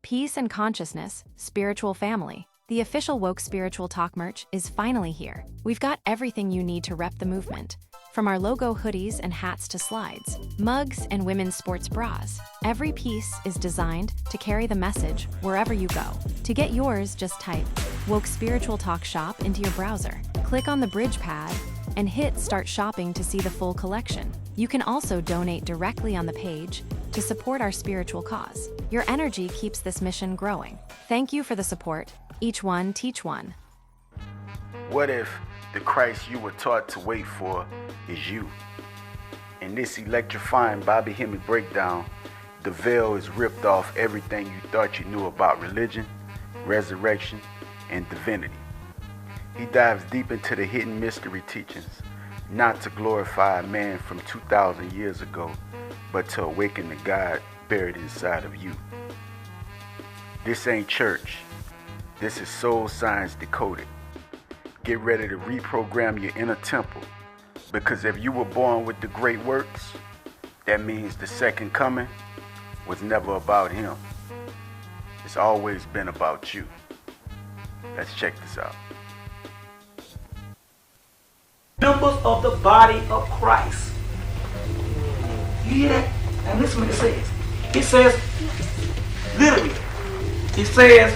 Peace and consciousness, spiritual family. The official Woke Spiritual Talk merch is finally here. We've got everything you need to rep the movement. From our logo hoodies and hats to slides, mugs and women's sports bras, every piece is designed to carry the message wherever you go. To get yours, just type Woke Spiritual Talk Shop into your browser. Click on the bridge pad and hit Start Shopping to see the full collection. You can also donate directly on the page to support our spiritual cause. Your energy keeps this mission growing. Thank you for the support. Each one, teach one. What if the Christ you were taught to wait for is you? In this electrifying Bobby Hemmitt breakdown, the veil is ripped off everything you thought you knew about religion, resurrection, and divinity. He dives deep into the hidden mystery teachings, not to glorify a man from 2,000 years ago, but to awaken the God buried inside of you. This ain't church. This is soul science decoded. Get ready to reprogram your inner temple, because if you were born with the great works, that means the second coming was never about him. It's always been about you. Let's check this out. Members of the body of Christ. You hear that? And listen what it says. It says, literally, it says,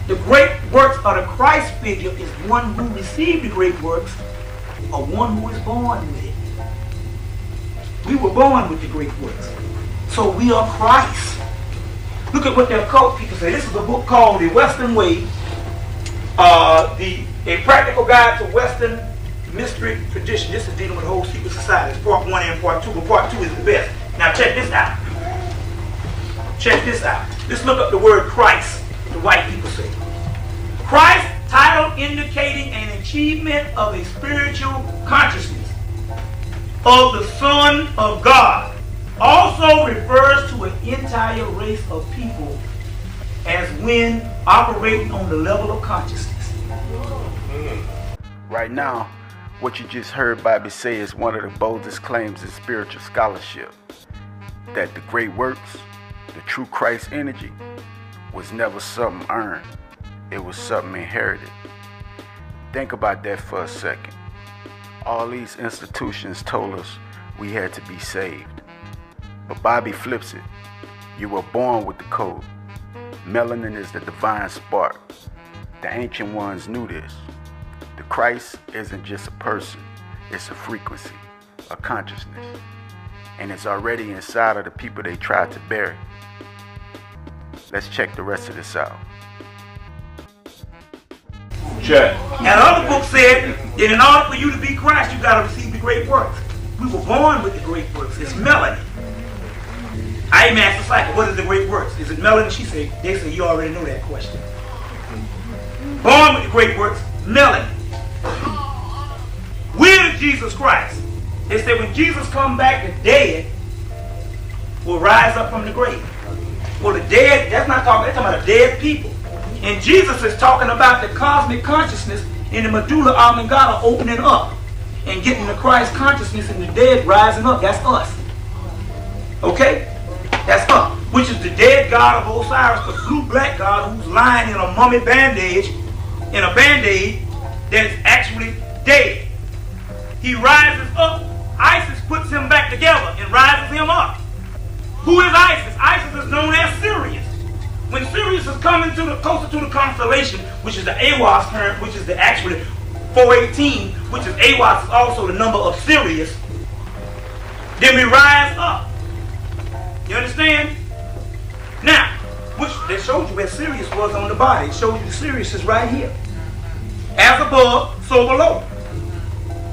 the great works of the Christ figure is one who received the great works or one who is born with it. We were born with the great works. So we are Christ. Look at what the occult people say. This is a book called The Western Way, A Practical Guide to Western Mystery Tradition. This is dealing with the whole secret society. It's part 1 and part 2, but part 2 is the best. Now check this out. Check this out. Let's look up the word Christ. The white people say. Christ, title indicating an achievement of a spiritual consciousness of the Son of God, also refers to an entire race of people as when operating on the level of consciousness. Right now, what you just heard Bobby say is one of the boldest claims in spiritual scholarship, that the great works, the true Christ energy, was never something earned. It was something inherited. Think about that for a second. All these institutions told us we had to be saved. But Bobby flips it. You were born with the code. Melanin is the divine spark. The ancient ones knew this. The Christ isn't just a person. It's a frequency, a consciousness. And it's already inside of the people they tried to bury. Let's check the rest of this out. Check. And another book said that in order for you to be Christ, you got to receive the great works. We were born with the great works. It's melanin. I even asked the cycle, what is the great works? Is it melanin? She said, they said, you already know that question. Born with the great works, melanin. We're Jesus Christ. They said when Jesus comes back, the dead will rise up from the grave. Well, the dead, that's not talking, they're talking about the dead people. And Jesus is talking about the cosmic consciousness in the medulla oblongata opening up and getting the Christ consciousness and the dead rising up. That's us. Okay? That's us. Which is the dead god of Osiris, the blue-black god who's lying in a mummy bandage, in a band-aid that's actually dead. He rises up. Isis puts him back together and rises him up. Who is Isis? Isis is known as Sirius. When Sirius is coming to the closer to the constellation, which is the AWAS current, which is the actually 418, which is AWAS is also the number of Sirius, then we rise up. You understand? Now, which they showed you where Sirius was on the body. It showed you the Sirius is right here. As above, so below.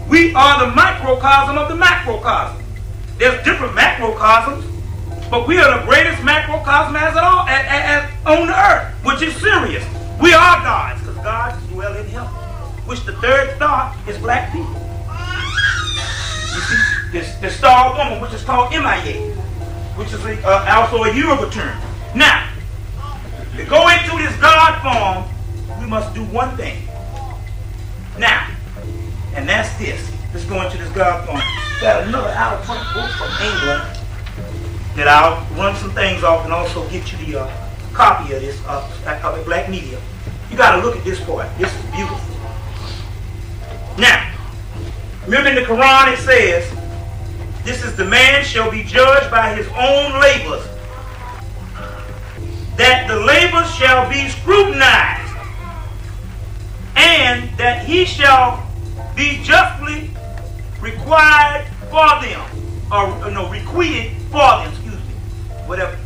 We are the microcosm of the macrocosm. There's different macrocosms, but we are the greatest macrocosm as on the earth, which is Sirius. We are gods, because gods dwell in heaven, which the third star is black people. You see, the star woman, which is called Hemmitt, which is also a Yoruba term. Now, to go into this God form, we must do one thing. Now, and that's this. Let's go into this God form. Got another out-of-print book from England that I'll run some things off and also get you the copy of this of the black media. You got to look at this part. This is beautiful. Now, remember in the Quran it says, this is the man shall be judged by his own labors, that the labors shall be scrutinized, and that he shall be justly required for them, or no, requited for them, excuse me, whatever.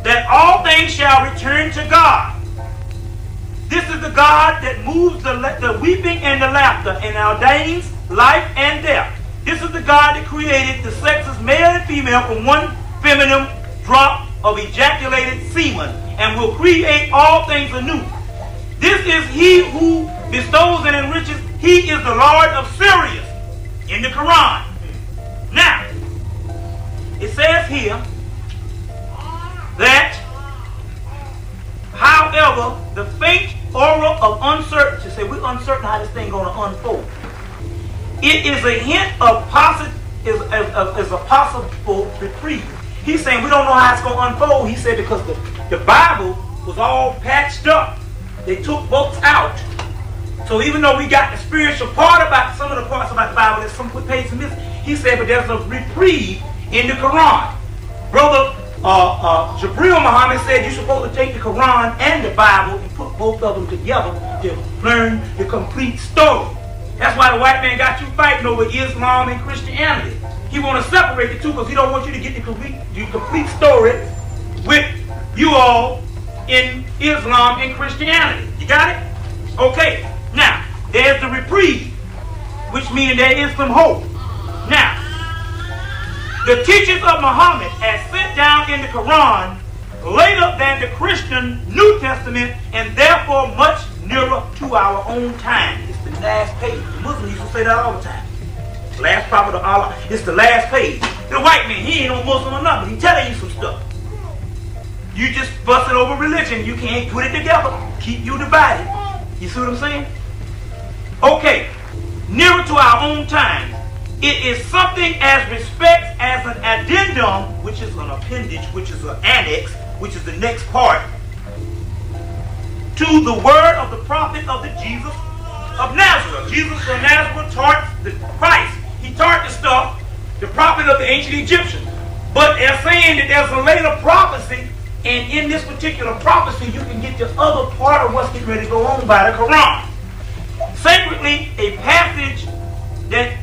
That all things shall return to God. This is the God that moves the weeping and the laughter and ordains life and death. This is the God that created the sexes male and female from one feminine drop of ejaculated semen and will create all things anew. This is he who bestows and enriches. He is the Lord of Sirius in the Quran. Now, it says here that, however, the faint aura of uncertainty, say we're uncertain how this thing going to unfold. It is a hint of is a possible reprieve. He's saying we don't know how it's going to unfold. He said because the Bible was all patched up. They took books out. So even though we got the spiritual part about some of the parts about the Bible, there's some pages missing. He said, but there's a reprieve in the Quran. Brother Jabril Muhammad said you're supposed to take the Quran and the Bible and put both of them together to learn the complete story. That's why the white man got you fighting over Islam and Christianity. He want to separate the two because he don't want you to get the complete story with you all in Islam and Christianity. You got it? Okay. Now, there's the reprieve, which means there is some hope. Now, the teachings of Muhammad as set down in the Quran later than the Christian New Testament and therefore much nearer to our own time. It's the last page. The Muslims used to say that all the time. Last prophet of Allah. It's the last page. The white man, he ain't no Muslim or nothing. He telling you some stuff. You just busting over religion. You can't put it together. Keep you divided. You see what I'm saying? Okay. Nearer to our own time. It is something as respects as an addendum, which is an appendage, which is an annex, which is the next part, to the word of the prophet of the Jesus of Nazareth. Jesus of Nazareth taught the Christ. He taught the stuff, the prophet of the ancient Egyptians. But they're saying that there's a later prophecy, and in this particular prophecy, you can get the other part of what's getting ready to go on by the Quran. Sacredly, a passage that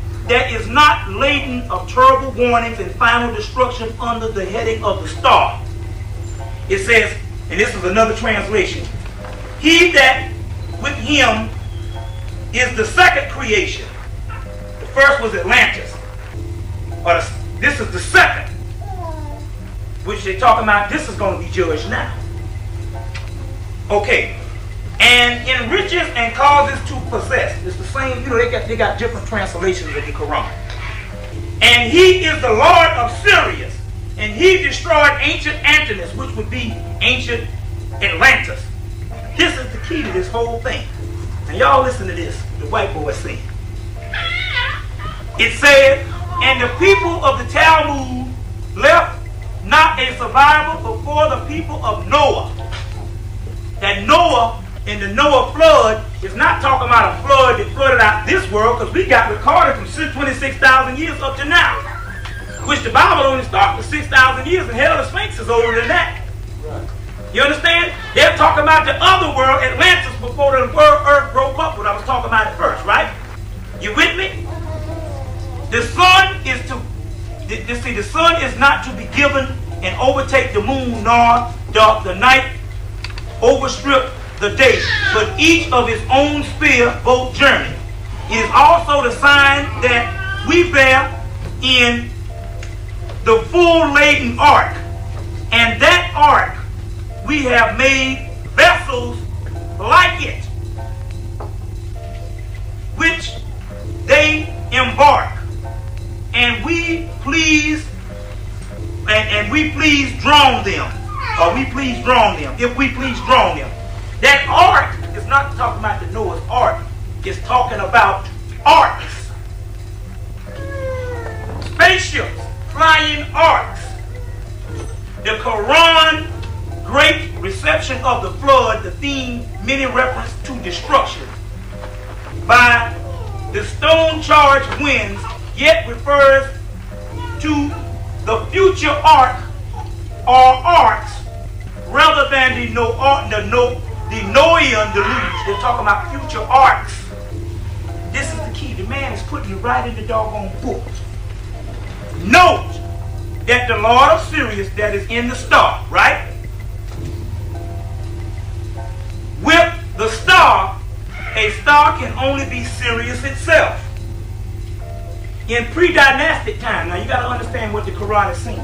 is not laden of terrible warnings and final destruction under the heading of the star. It says, and this is another translation, he that with him is the second creation. The first was Atlantis. This is the second, which they're talking about, this is going to be judged now. Okay. And enriches and causes to possess. It's the same, they got different translations of the Quran. And he is the Lord of Sirius. And he destroyed ancient Antinous, which would be ancient Atlantis. This is the key to this whole thing. And y'all listen to this, the white boy saying. It said, and the people of the Talmud left not a survivor before the people of Noah. That Noah, in the Noah flood, is not talking about a flood that flooded out this world, because we got recorded from 26,000 years up to now, which the Bible only starts with 6,000 years, and hell, the Sphinx is older than that. Right. You understand? They're talking about the other world, Atlantis, before the earth broke up, what I was talking about at first, right? You with me? The sun is the sun is not to be given and overtake the moon, nor the night overstrip the day, but each of his own sphere both journey. It is also the sign that we bear in the full laden ark, and that ark we have made vessels like it, which they embark, and we please drown them, or we please drown them, if we please drown them. That ark is not talking about the Noah's Ark. It's talking about arks. Spaceships, flying arks. The Quran great reception of the flood, the theme, many reference to destruction, by the stone-charged winds, yet refers to the future ark or arcs rather than the Noahian deluge. They're talking about future arcs. This is the key. The man is putting it right in the doggone book. Note that the Lord of Sirius that is in the star, right? With the star, a star can only be Sirius itself. In pre-dynastic time, now you got to understand what the Quran is saying.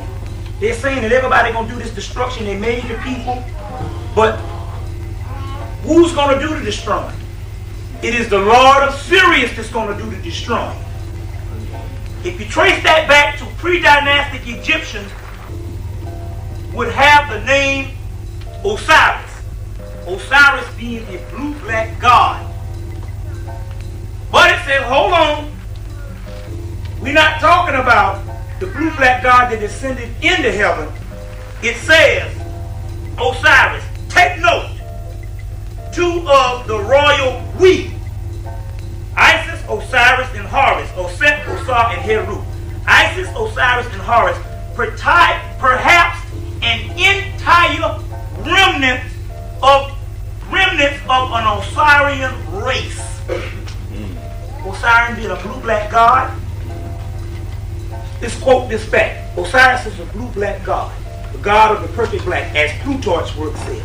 They're saying that everybody going to do this destruction. They made the people, but who's going to do the destroying? It is the Lord of Sirius that's going to do the destroying. If you trace that back to pre-dynastic Egyptians, would have the name Osiris. Osiris being a blue-black god. But it said, hold on. We're not talking about the blue-black god that descended into heaven. It says, Osiris. Take note. Two of the royal we. Isis, Osiris, and Horus. Oset, Osar, and Heru. Isis, Osiris, and Horus. Perhaps an entire remnant of an Osirian race. Osirian being a blue-black god. Let's quote this fact. Osiris is a blue-black god, the god of the perfect black, as Plutarch's work says.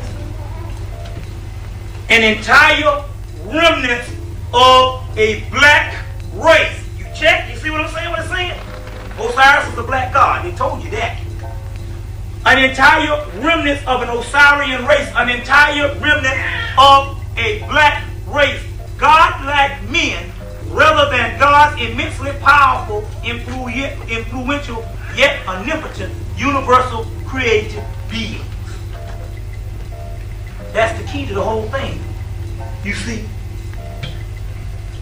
An entire remnant of a black race. You check, you see what I'm saying? What it's saying? Osiris is a black god. They told you that. An entire remnant of an Osirian race, an entire remnant of a black race. God-like men, rather than God's immensely powerful, influential, yet omnipotent, universal, creative beings. That's the key to the whole thing. You see,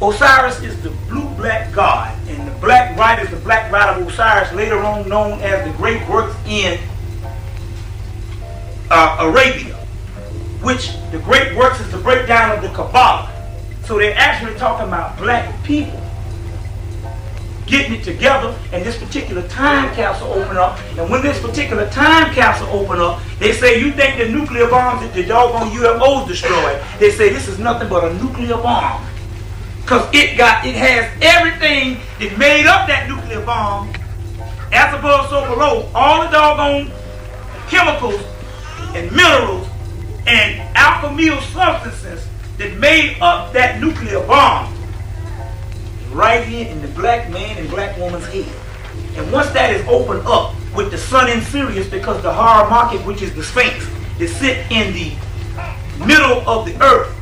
Osiris is the blue-black god, and the black rite is the black rite of Osiris, later on known as the great works in Arabia, which the great works is the breakdown of the Kabbalah. So they're actually talking about black people getting it together, and this particular time capsule open up. And when this particular time capsule open up, they say, you think the nuclear bombs that the doggone UFOs destroyed, they say this is nothing but a nuclear bomb. Because it has everything that made up that nuclear bomb, as above, so below, all the doggone chemicals and minerals and alchemical substances that made up that nuclear bomb right here in the black man and black woman's head. And once that is opened up with the sun in Sirius, because the horror market, which is the Sphinx, that sit in the middle of the earth,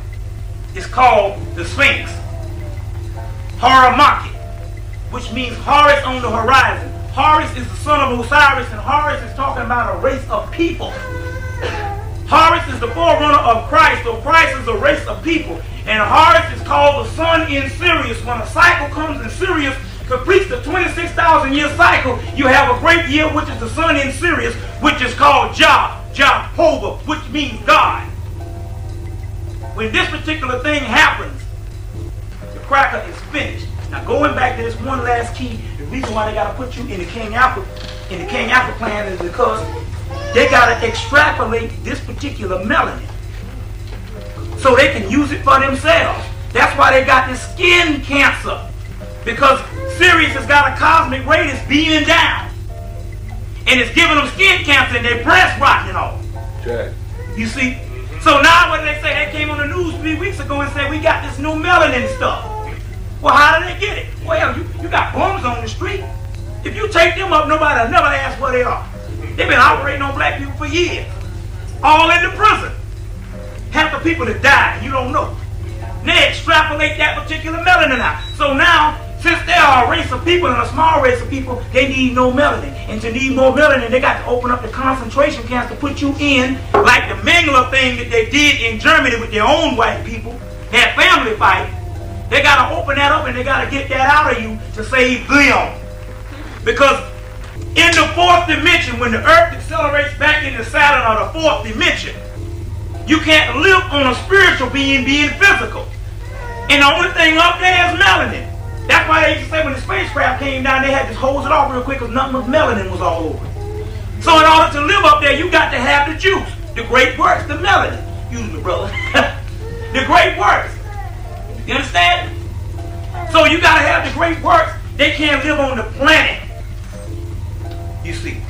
is called the Sphinx. Horror market, which means Horus on the horizon. Horus is the son of Osiris, and Horus is talking about a race of people. Horus is the forerunner of Christ, so Christ is a race of people. And Horus is called the sun in Sirius. When a cycle comes in Sirius, completes the 26,000 year cycle, you have a great year, which is the sun in Sirius, which is called Jehovah, which means God. When this particular thing happens, the cracker is finished. Now going back to this one last key, the reason why they got to put you in the King Alpha plan is because they got to extrapolate this particular melanin so they can use it for themselves. That's why they got this skin cancer, because Sirius has got a cosmic ray that's beaming down, and it's giving them skin cancer and their breast rotting and all. Okay. You see? So now what do they say? They came on the news 3 weeks ago and said, we got this new melanin stuff. Well, how did they get it? Well, you got bums on the street. If you take them up, nobody will never ask where they are. They've been operating on black people for years. All in the prison. Half the people that died, you don't know. They extrapolate that particular melanin out. So now, since there are a race of people and a small race of people, they need no melanin. And to need more melanin, they got to open up the concentration camps to put you in, like the Mengele thing that they did in Germany with their own white people, that family fight. They got to open that up and they got to get that out of you to save them. Because In the fourth dimension, when the earth accelerates back into Saturn or the fourth dimension, you can't live on a spiritual being physical. And the only thing up there is melanin. That's why they used to say when the spacecraft came down, they had to hose it off real quick because nothing but melanin was all over it. So in order to live up there, you got to have the juice, the great works, the melanin. Excuse me, brother. The great works. You understand? So you got to have the great works. They can't live on the planet, you see,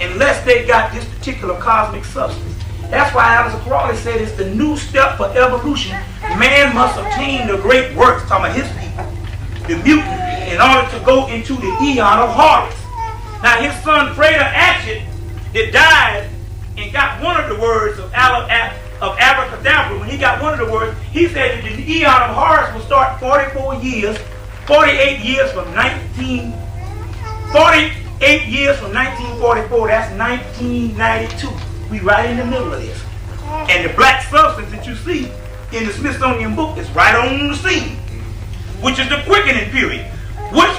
unless they got this particular cosmic substance. That's why Alistair Crowley said it's the new step for evolution. Man must obtain the great works, talking about his people, the mutant, in order to go into the eon of harvest. Now his son Freda Atchett, that died and got one of the words of abracadabra, when he got one of the words, he said that the eon of harvest will start 48 years from 1944, that's 1992. We right in the middle of this. And the black substance that you see in the Smithsonian book is right on the scene, which is the quickening period. Which,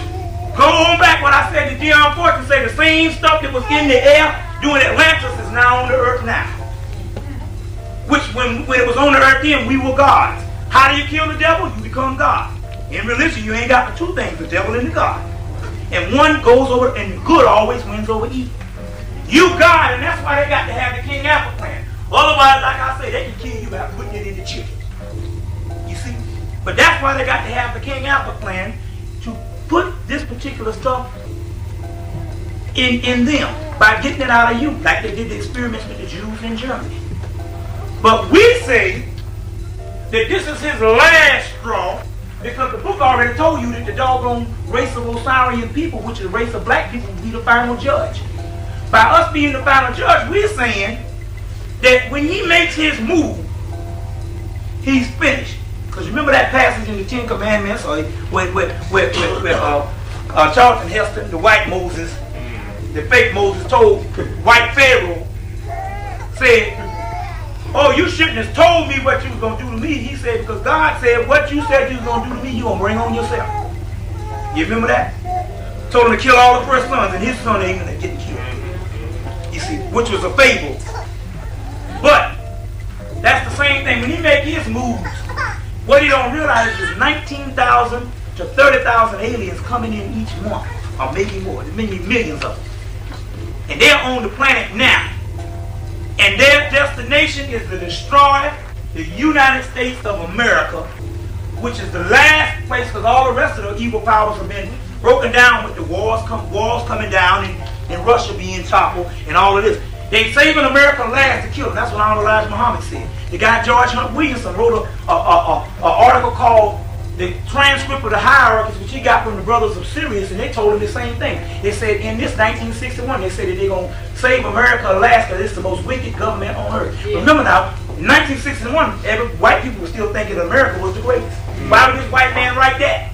go on back what I said to Dion Fortune, say the same stuff that was in the air during Atlantis is now on the earth now. Which, when it was on the earth then, we were gods. How do you kill the devil? You become God. In religion, you ain't got the two things, the devil and the God. And one goes over, and good always wins over evil. You God, and that's why they got to have the King Apple plan. Otherwise, like I say, they can kill you by putting it in the chicken. You see? But that's why they got to have the King Apple plan, to put this particular stuff in them by getting it out of you, like they did the experiments with the Jews in Germany. But we say that this is his last straw, because the book already told you that the doggone race of Osirian people, which is the race of black people, will be the final judge. By us being the final judge, we're saying that when he makes his move, he's finished. Because remember that passage in the Ten Commandments, or where Charlton Heston, the white Moses, the fake Moses, told the white Pharaoh, said, oh, you shouldn't have told me what you was going to do to me. He said, because God said, what you said you was going to do to me, you're going to bring on yourself. You remember that? Told him to kill all the first sons, and his son ain't going to get killed. You see, which was a fable. But that's the same thing. When he make his moves, what he don't realize is 19,000 to 30,000 aliens coming in each month, or maybe more. There's maybe millions of them. And they're on the planet now. And their destination is to destroy the United States of America, which is the last place, because all the rest of the evil powers have been broken down with the walls coming down and Russia being toppled and all of this. They saving America last to kill them. That's what Elijah Muhammad said. The guy George Hunt Williamson wrote an article called The Transcript of the Hierarchies, which he got from the brothers of Sirius, and they told him the same thing. They said in this 1961, they said that they're going to save America last because it's the most wicked government on earth. Yeah. Remember now, in 1961, white people were still thinking America was the greatest. Why would this white man write that?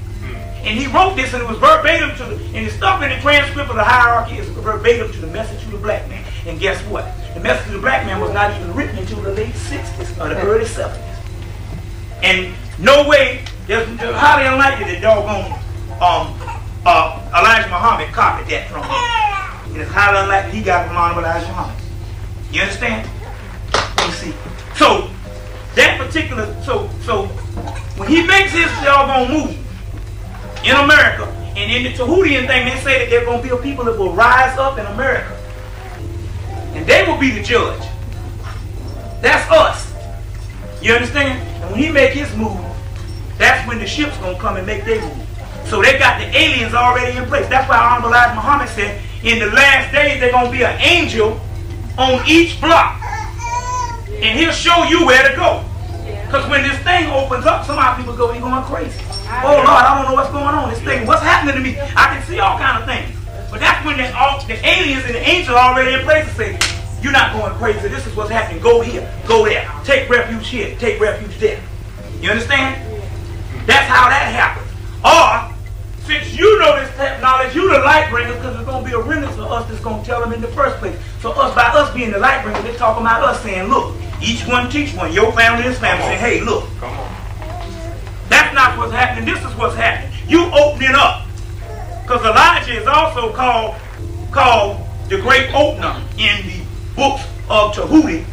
And he wrote this, and it was verbatim to the, and the stuff in the transcript of the hierarchy is verbatim to the message to the black man. And guess what? The message to the black man was not even written until the late 60s or the early 70s. And no way, there's highly unlikely that doggone Elijah Muhammad copied that from him. And it's highly unlikely he got it from Elijah Muhammad. You understand? You see. So that particular, so when he makes his doggone move in America, and in the Tahutian thing, they say that there are going to be a people that will rise up in America. And they will be the judge. That's us. You understand? And when he make his move, that's when the ship's going to come and make their move. So they got the aliens already in place. That's why Elijah Muhammad said, in the last days, there's going to be an angel on each block. And he'll show you where to go. Because when this thing opens up, some of our people go, you're going crazy. Oh Lord, I don't know what's going on. This thing, what's happening to me? I can see all kind of things. But that's when the aliens and the angels are already in place to say, you're not going crazy. This is what's happening. Go here, go there. Take refuge here, take refuge there. You understand? That's how that happens. Or, since you know this knowledge, you the light bringers, because there's going to be a remnant for us that's going to tell them in the first place. So us, by us being the light bringers, they're talking about us saying, look, each one teach one. Your family is family. Saying, hey, look. Come on. That's not what's happening. This is what's happening. You opening up. Because Elijah is also called called the Great Opener in the books of Tahuti.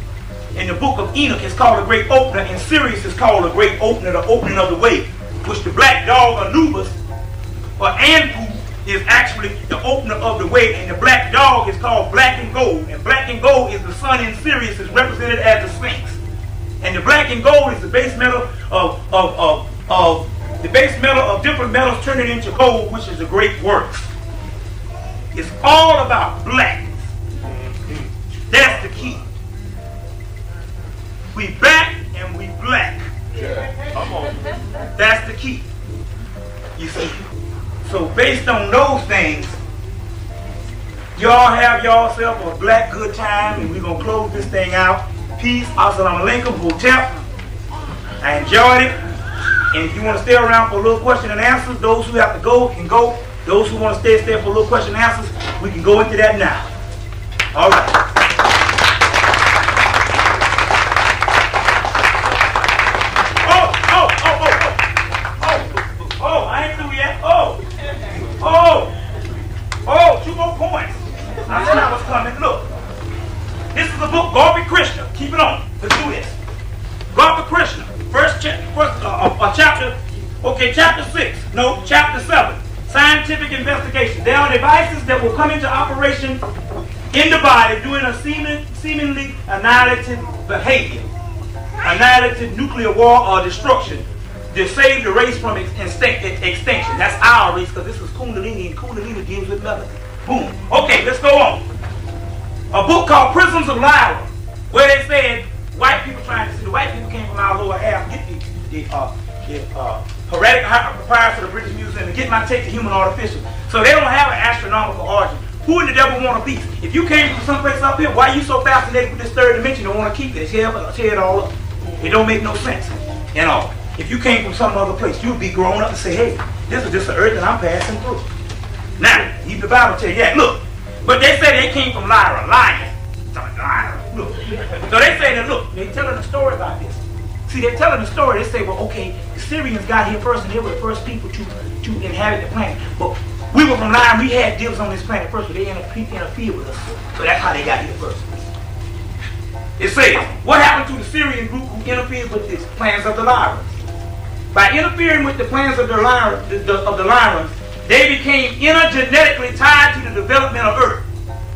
In the book of Enoch, it's called the Great Opener. In Sirius, it's called the Great Opener, the opening of the way, which the black dog Anubis or Anpu is actually the opener of the way, and the black dog is called black and gold. And black and gold is the sun in Sirius, is represented as the Sphinx. And the black and gold is the base metal of different metals turning into gold, which is the great works. It's all about blackness. That's the key. We black and we black. Come on. That's the key. You see? So based on those things, y'all have yourself a black good time, and we're going to close this thing out. Peace. Assalamu alaikum. Hotep. I enjoyed it. And if you want to stay around for a little question and answers, those who have to go can go. Those who want to stay for a little question and answers, we can go into that now. All right. Two more points. I said I was coming. Look, this is the book, Garvey Krishna. Keep it on. Let's do this. Garvey Krishna, chapter, okay, chapter 6. No, chapter 7. Scientific investigation. There are devices that will come into operation in the body doing a seemingly annihilative behavior, annihilative nuclear war or destruction to save the race from extinction. That's our race, because this is Kundalini, and Kundalini deals with melanin. Boom. Okay, let's go on. A book called Prisms of Lyra, where they said white people trying to see the white people came from our lower half, get the heretic papyrus of the British Museum and get my take to human artificial. So they don't have an astronomical origin. Who in the devil want a piece? If you came from someplace up here, why are you so fascinated with this third dimension? You don't want to keep this. Tear it all up. It don't make no sense. You know, if you came from some other place, you'd be grown up and say, hey, this is just the earth that I'm passing through. Now, even the Bible tell you that. Look, but they say they came from Lyra, lion. Look. So they say that, look, they're telling a story about this. See, they're telling the story. They say, well, okay, the Syrians got here first, and they were the first people to inhabit the planet. But we were from Lyra, we had dibs on this planet first, but they interfered with us. So that's how they got here first. It says, what happened to the Syrian group who interfered with the plans of the Lyrans? By interfering with the plans of the Lyrans, they became intergenetically tied to the development of Earth.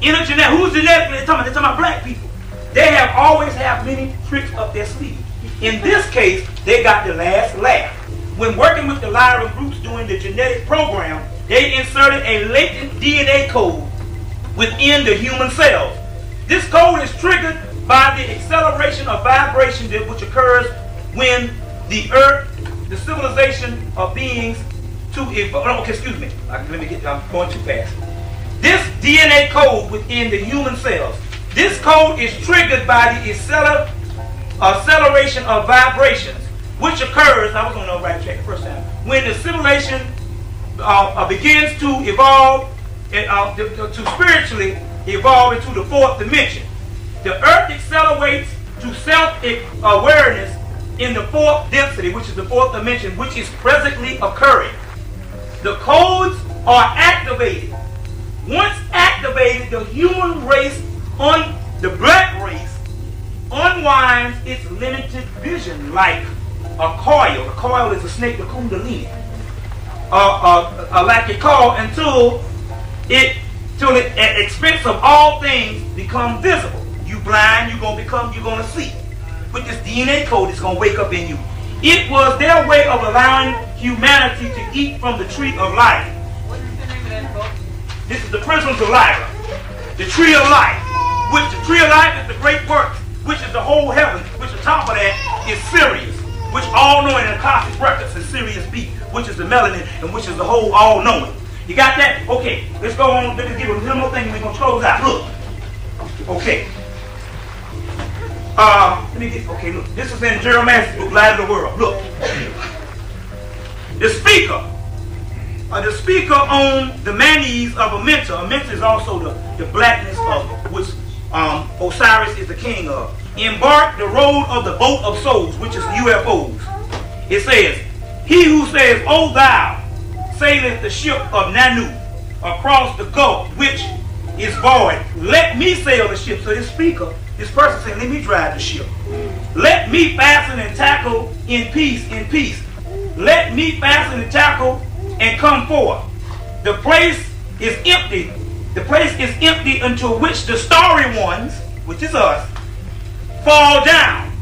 Who's genetically? They're talking about black people. They have always have many tricks up their sleeve. In this case, they got the last laugh. When working with the Lyran groups doing the genetic program, they inserted a latent DNA code within the human cells. This code is triggered by the acceleration of vibration which occurs when the Earth, the civilization of beings, I'm going too fast. This DNA code within the human cells, this code is triggered by the acceleration of vibrations, which occurs, I was on the right track the first time, when the civilization begins to evolve, to spiritually evolve into the fourth dimension. The Earth accelerates to self-awareness in the fourth density, which is the fourth dimension, which is presently occurring. The codes are activated. Once activated, the human race, the black race, unwinds its limited vision like a coil. A coil is a snake, the Kundalini. Like a coil until it, at expense of all things, become visible. You blind, you're gonna see. With this DNA code, it's gonna wake up in you. It was their way of allowing humanity to eat from the tree of life. What is the name of that book? This is the Prisms of Lyra, the tree of life. Which the tree of life is the great works, which is the whole heaven, which the top of that is Sirius, which all knowing in the cosmic records is Sirius B, which is the melanin, and which is the whole all knowing. You got that? Okay, let's go on. Let me give a little more thing and we're gonna close out. Look. Okay. Look, this is in Jeremiah's book, Light of the World. Look. The speaker on the manes of Hemmitt. Hemmitt is also the blackness of which Osiris is the king of. Embark the road of the boat of souls, which is UFOs. It says, he who says, O thou, saileth the ship of Nanu across the gulf, which is void. Let me sail the ship. So this speaker, this person saying, let me drive the ship. Let me fasten and tackle in peace, in peace. Let me fasten and tackle and come forth. The place is empty. The place is empty until which the starry ones, which is us, fall down.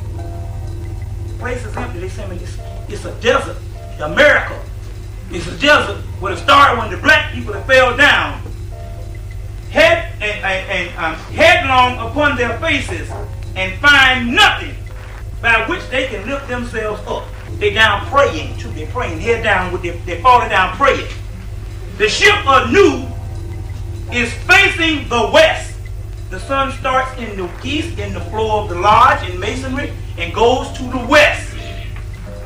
The place is empty. They say it's a desert. America is a desert where the starry ones, the black people that fell down, headlong upon their faces and find nothing by which they can lift themselves up. They down praying too. They're praying head down with they're falling down praying. The ship anew is facing the west. The sun starts in the east in the floor of the lodge in masonry and goes to the west.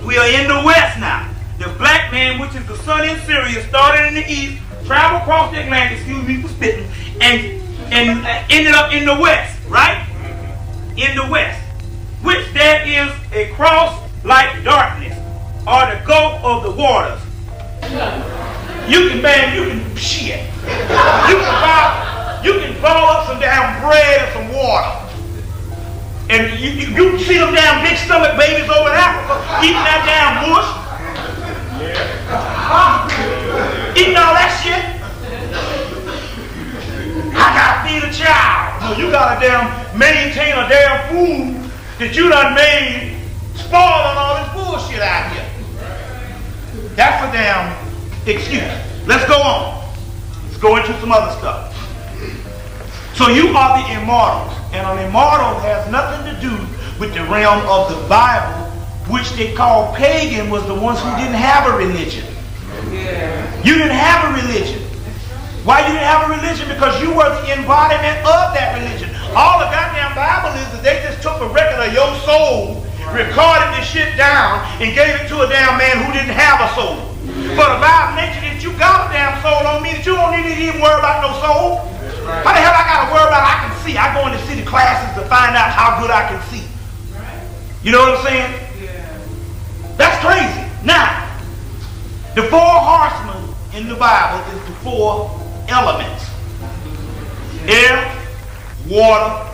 We are in the west now. The black man, which is the sun in Sirius, started in the east, traveled across the Atlantic, excuse me for spitting, and ended up in the west, right? In the west. Which there is a cross like darkness, or the gulf of the waters. You can ball up some damn bread and some water. And you see them damn big stomach babies over in Africa eating that damn bush. Eating all that shit. I gotta feed a child. No, you gotta damn maintain a damn food that you done made spoiling all this bullshit out here. That's a damn excuse. Let's go on. Let's go into some other stuff. So you are the immortals, and an immortal has nothing to do with the realm of the Bible, which they call pagan was the ones who didn't have a religion. You didn't have a religion. Why you didn't have a religion? Because you were the embodiment of that religion. All the goddamn Bible is that they just took a record of your soul, recorded this shit down, and gave it to a damn man who didn't have a soul. But the Bible mentioned that you got a damn soul on me, that you don't need to even worry about no soul. How the hell I got to worry about I can see? I go into city classes to find out how good I can see. You know what I'm saying? That's crazy. Now, the four horsemen in the Bible is the four elements. Air, water,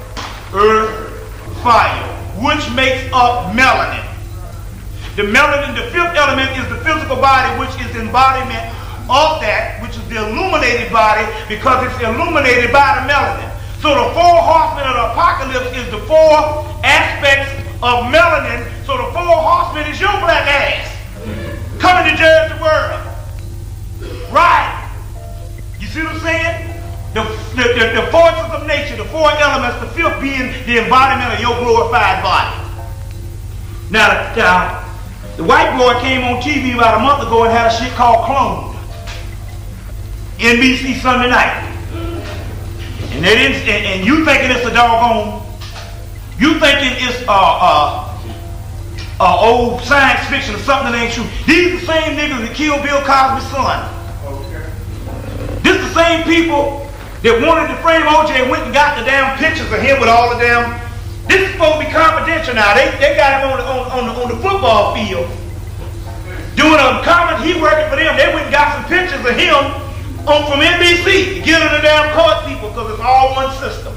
earth, fire, which makes up melanin. The melanin, the fifth element, is the physical body, which is the embodiment of that, which is the illuminated body, because it's illuminated by the melanin. So the four horsemen of the apocalypse is the four aspects of melanin. So the four horsemen is your black ass coming to judge the world. Right. You see what I'm saying? The forces of nature, the four elements, the fifth being the embodiment of your glorified body. Now, the white boy came on TV about a month ago and had a shit called Clone. NBC Sunday night. And they didn't, and you thinking it's a doggone, you thinking it's old science fiction or something that ain't true. These are the same niggas that killed Bill Cosby's son. Okay. This is the same people that wanted to frame OJ, went and got the damn pictures of him with all the damn. This is supposed to be confidential now. They got him on the football field doing a comment. He working for them. They went and got some pictures of him from NBC to get to the damn court people because it's all one system.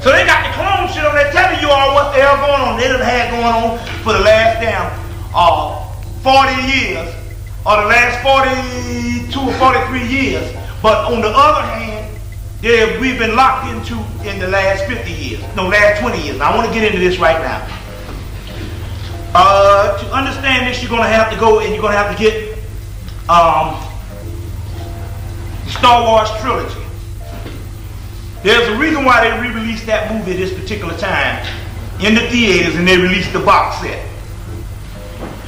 So they got the clone shit on there telling you all what the hell going on. They done had going on for the last damn 40 years or the last 42 or 43 years. But on the other hand, we've been locked into in the last 50 years. No, last 20 years. Now, I want to get into this right now. To understand this, you're going to have to go and you're going to have to get the Star Wars trilogy. There's a reason why they re-released that movie at this particular time in the theaters and they released the box set.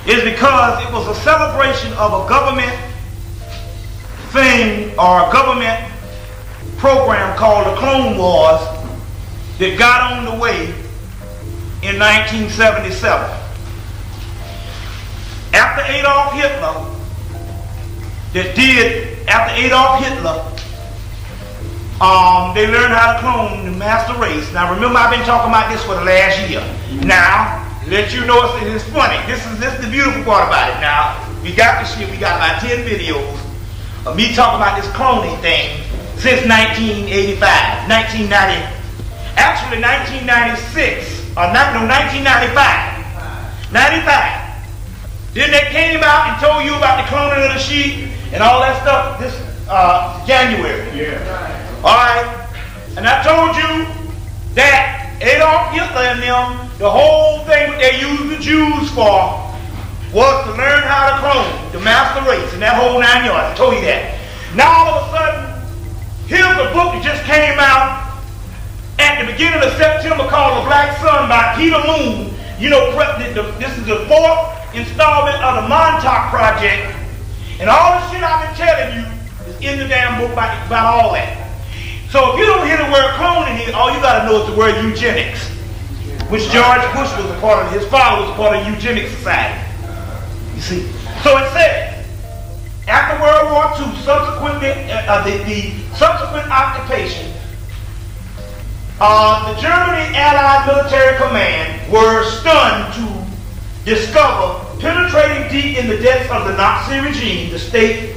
It's because it was a celebration of a government thing or a government program called the Clone Wars that got on the way in 1977. After Adolf Hitler, they learned how to clone the master race. Now remember, I've been talking about this for the last year. Now, let you know it's funny. This is the beautiful part about it. Now, we got this shit, we got about 10 videos of me talking about this cloning thing since 1985, 1990, actually 1996, or not, no, 1995, 95. Then they came out and told you about the cloning of the sheep and all that stuff this January. Yeah. All right, and I told you that Adolf Hitler and them, the whole thing that they used the Jews for was to learn how to clone, the master race, and that whole 9 yards. I told you that. Now all of a sudden, here's a book that just came out at the beginning of September called The Black Sun by Peter Moon. You know, this is the 4th installment of the Montauk Project. And all the shit I've been telling you is in the damn book about all that. So if you don't hear the word cloning here, all you got to know is the word eugenics, which George Bush was a part of, his father was a part of the Eugenics Society. You see? So it says, after World War II, subsequently, the subsequent occupation, the German Allied Military Command were stunned to discover, penetrating deep in the depths of the Nazi regime, the state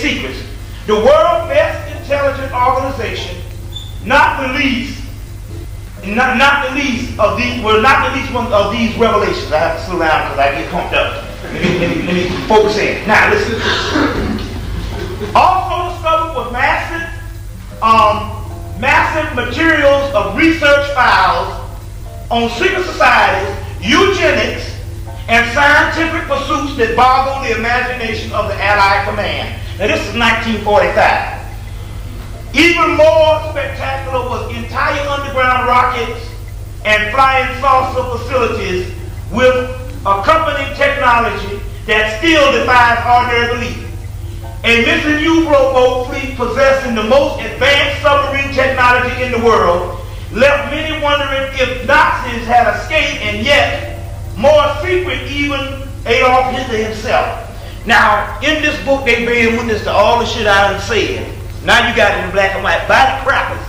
secrets, the world's best intelligence organization, not the least one of these revelations. I have to slow down because I get pumped up. Let me focus in. Now listen to this. Also discovered was massive materials of research files on secret societies, eugenics, and scientific pursuits that boggle the imagination of the Allied command. Now this is 1945. Even more spectacular was entire underground rockets and flying saucer facilities with accompanying technology that still defies ordinary belief. A missing U-boat fleet possessing the most advanced submarine technology in the world left many wondering if Nazis had escaped, and yet more secret, even Adolf Hitler himself. Now, in this book, they bear witness to all the shit I done said. Now you got it in black and white. By the crackers.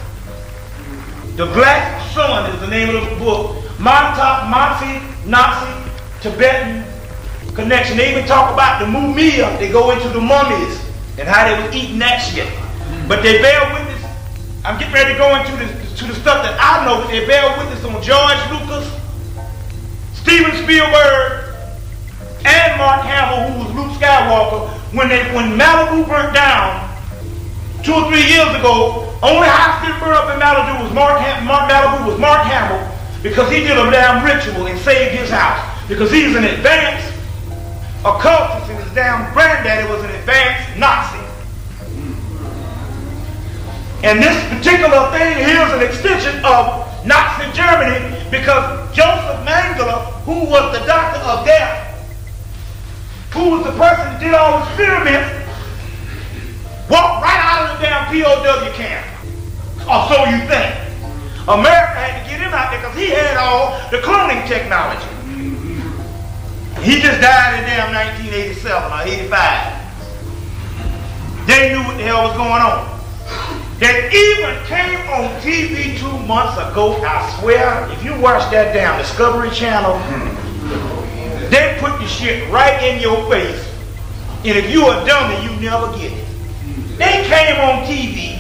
The Black Sun is the name of the book. Montauk, Nazi, Tibetan connection. They even talk about the mumia. They go into the mummies and how they was eating that shit. But they bear witness. I'm getting ready to go into the stuff that I know, but they bear witness on George Lucas, Steven Spielberg, and Mark Hamill, who was Luke Skywalker. When Malibu burnt down 2 or 3 years ago, only house that burned up in Malibu was Mark Hamill, because he did a damn ritual and saved his house. Because he's an advanced occultist and his damn granddaddy was an advanced Nazi. And this particular thing here is an extension of Nazi Germany, because Joseph Mengele, who was the doctor of death, who was the person that did all the experiments, walked right out of the damn POW camp. Or so you think. America had to get him out there because he had all the cloning technology. He just died in damn 1987 or 85. They knew what the hell was going on. That even came on TV 2 months ago, I swear, if you watch that damn Discovery Channel, they put the shit right in your face. And if you a dummy, you never get it. They came on TV,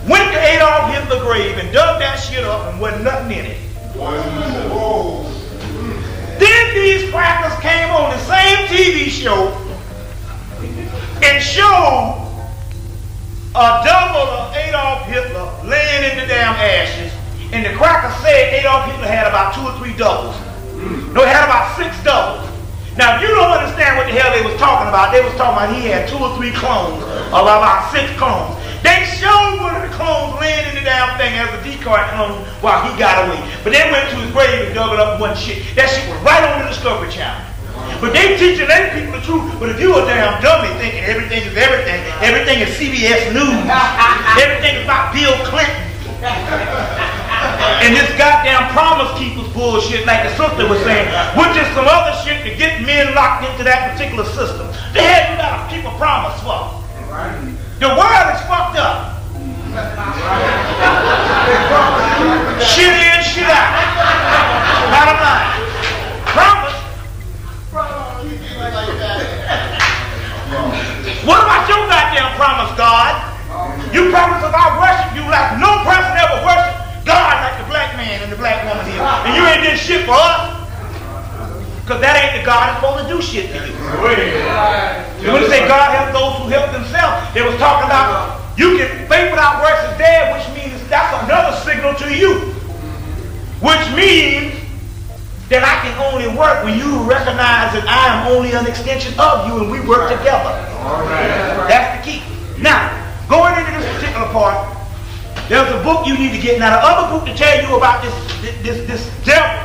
went to Adolf Hitler's grave and dug that shit up and wasn't nothing in it. Whoa. Then these crackers came on the same TV show and showed a double of Adolf Hitler laying in the damn ashes, and the crackers said Adolf Hitler had about 2 or 3 doubles. No, he had about 6 doubles. Now, if you don't understand what the hell they was talking about, they was talking about he had 2 or 3 clones, or about 6 clones. They showed one of the clones laying in the damn thing as a decoy clone while he got away. But they went to his grave and dug it up and one shit. That shit was right on the Discovery Channel. But they teaching their people the truth. But if you a damn dummy thinking everything is CBS News, everything is about Bill Clinton, and this goddamn Promise Keepers bullshit, like the sister was saying, which is some other shit to get men locked into that particular system. The hell you gotta keep a promise for? The world is fucked up. Shit in, shit out. Bottom line. Promise. What about your goddamn promise, God? Because that ain't the God that's supposed to do shit for you. When they say God helps those who help themselves, they was talking about you can faith without works is dead, which means that's another signal to you. Which means that I can only work when you recognize that I am only an extension of you and we work together. That's the key. Now, going into this particular part, there's a book you need to get. Now, the other book to tell you about this devil,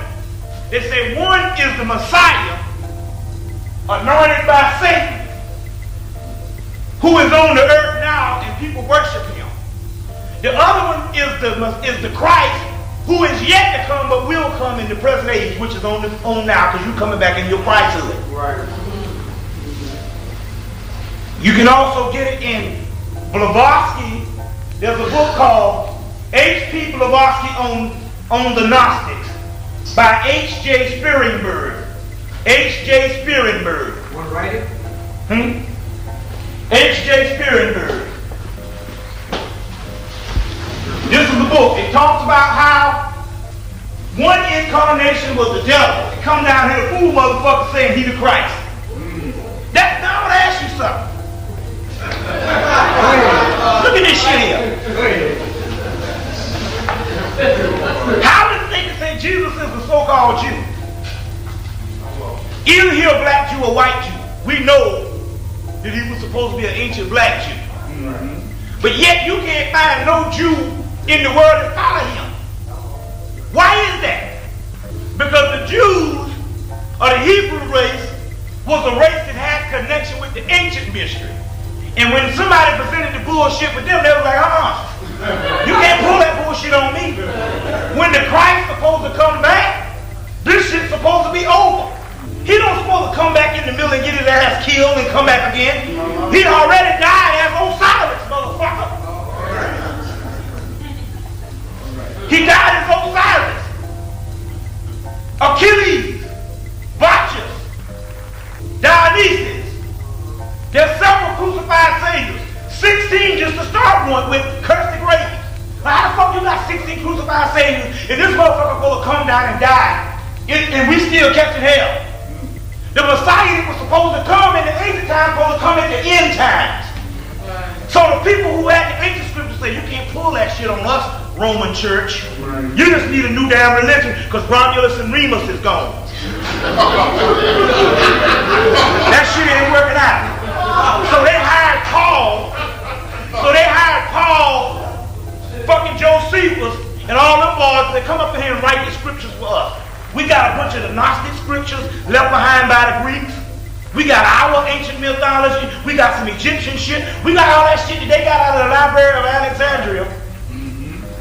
they say one is the Messiah, anointed by Satan, who is on the earth now and people worship him. The other one is the Christ, who is yet to come but will come in the present age, which is on now, because you're coming back in your Christhood. Right. You can also get it in Blavatsky. There's a book called H.P. Blavatsky on the Gnostics by H.J. Spearingberg. H.J. Spearingberg. Want to write it? H.J. Spearingberg. This is the book. It talks about how one incarnation was the devil. It come down here, the fool motherfucker saying he the Christ. Now I want to ask you something. Look at this shit here. How does they say Jesus is the so-called Jew? Either he a black Jew or white Jew. We know that he was supposed to be an ancient black Jew. But yet you can't find no Jew in the world that follow him. Why is that? Because the Jews, or the Hebrew race, was a race that had connection with the ancient mystery. And when somebody presented the bullshit with them, they was like, you can't pull that bullshit on me. When the Christ supposed to come back, this shit's supposed to be over. He don't supposed to come back in the middle and get his ass killed and come back again. He already died as Osiris, motherfucker. He died as Osiris. Achilles, Bacchus, Dionysus. There's several crucified saviors. 16 just to start one with, curse the grave. How the fuck you got 16 crucified saviors and this motherfucker gonna come down and die and we still catching hell? The Messiah was supposed to come in the ancient time, supposed to come at the end times. So the people who had the ancient scriptures say, you can't pull that shit on us, Roman church. You just need a new damn religion because Romulus and Remus is gone. That shit ain't working out. So they hired Paul. Fucking Josephus, and all them boys that come up in here and write the scriptures for us. We got a bunch of the Gnostic scriptures left behind by the Greeks. We got our ancient mythology. We got some Egyptian shit. We got all that shit that they got out of the Library of Alexandria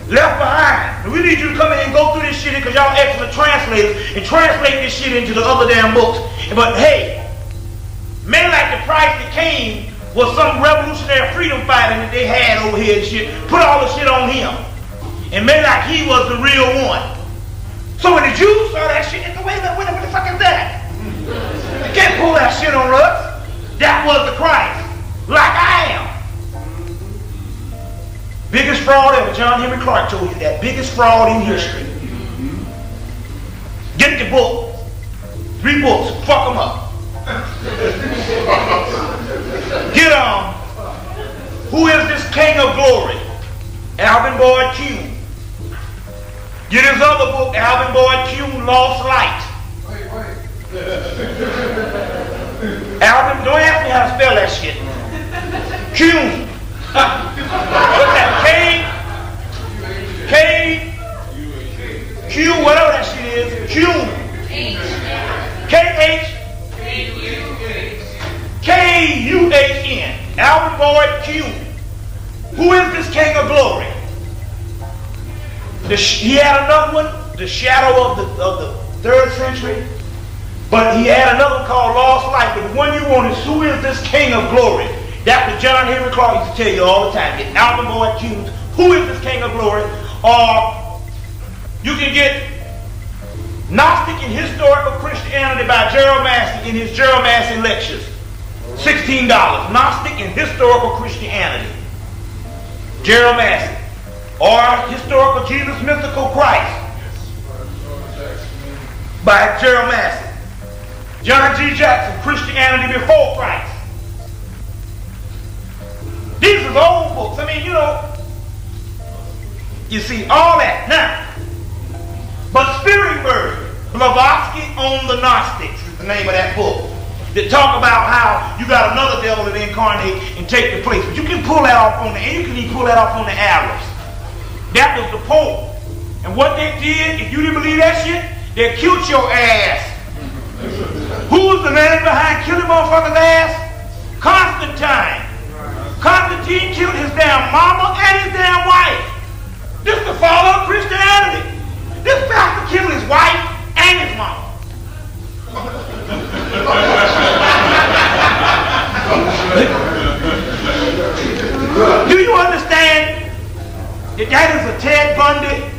left behind. And we need you to come in and go through this shit because y'all excellent translators and translate this shit into the other damn books. But hey, men like the Christ that came was some revolutionary freedom fighter that they had over here and shit. Put all the shit on him. And made like he was the real one. So when the Jews saw that shit, they said, wait a minute, what the fuck is that? You can't pull that shit on us. That was the Christ. Like I am. Biggest fraud ever. John Henry Clark told you that. Biggest fraud in history. Get the book. 3 books. Fuck them up. Get on. Who is this King of Glory? Alvin Boyd Q. Get his other book, Alvin Boyd Q, Lost Light. Alvin, don't ask me how to spell that shit. Q. What's that? Q, whatever that shit is. Q. K-H-K-U-H-N. Alvin Boyd Q. Who is this King of Glory? He had another one, The Shadow of the 3rd century. But he had another one called Lost Light. But the one you want is, who is this King of Glory? That's what John Henry Clark used to tell you all the time. Get Alvin Boyd Q. Who is this King of Glory? Or you can get Gnostic and Historical Christianity by Gerald Massey in his Gerald Massey lectures. $16. Gnostic and Historical Christianity. Gerald Massey. Or Historical Jesus Mystical Christ by Gerald Massey. John G. Jackson, Christianity Before Christ. These are old books. I mean, you know, you see all that. Now, but Spirit Word, Blavatsky on the Gnostics is the name of that book. That talk about how you got another devil that incarnate and take the place. But you can pull that off on and you can even pull that off on the Arabs. That was the Pope. And what they did, if you didn't believe that shit, they killed your ass. Who was the man behind killing motherfuckers' ass? Constantine. Constantine killed his damn mama and his damn wife. This is the fall of Christianity. This pastor killed his wife and his mama. Do you understand that that is a Ted Bundy?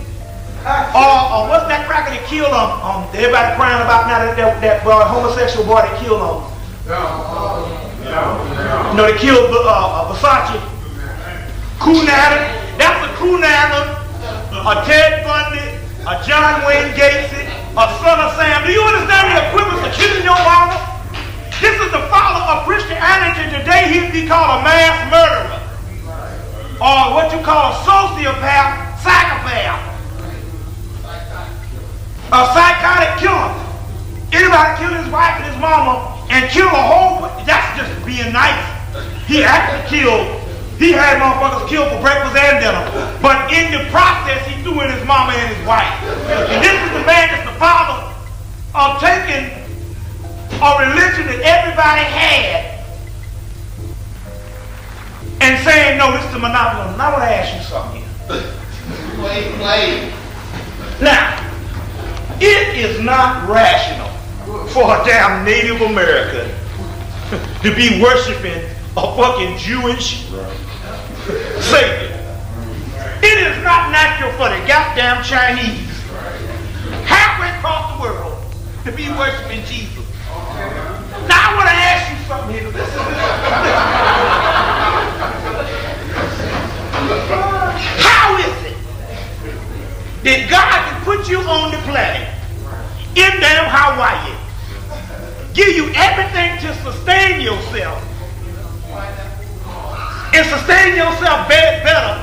Or what's that cracker that killed everybody crying about now that homosexual boy that killed him? No, they killed Versace. Cunada. That's a Cunada, a Ted Bundy, a John Wayne Gacy, a Son of Sam. Do you understand the equivalence of killing your mama? This is the follower of Christianity. Today he'd be called a mass murderer. Or what you call a sociopath, psychopath. A psychotic killer. Anybody kill his wife and his mama and kill a whole, that's just being nice. He actually killed, he had motherfuckers killed for breakfast and dinner. But in the process, he threw in his mama and his wife. And this is the man that's the father of taking a religion that everybody had and saying, no, this is the monopoly. Now I want to ask you something here. Now, it is not rational for a damn Native American to be worshiping a fucking Jewish Savior. It is not natural for the goddamn Chinese halfway across the world to be worshiping Jesus. Now I want to ask you something here. How is it that God can put you on the planet in damn Hawaii, give you everything to sustain yourself, and sustain yourself better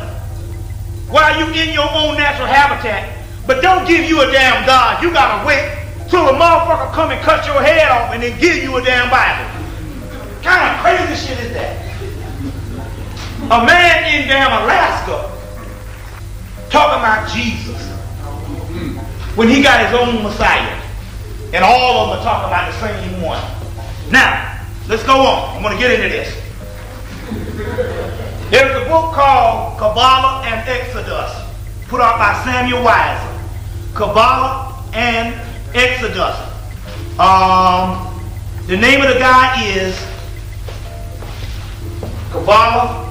while you in your own natural habitat, but don't give you a damn God? You gotta wait till a motherfucker come and cut your head off and then give you a damn Bible. What kind of crazy shit is that? A man in damn Alaska talking about Jesus when he got his own Messiah, and all of them are talking about the same one. Now, let's go on. I'm going to get into this. There's a book called Kabbalah and Exodus, put out by Samuel Weiser. Kabbalah and Exodus. The name of the guy is Kabbalah.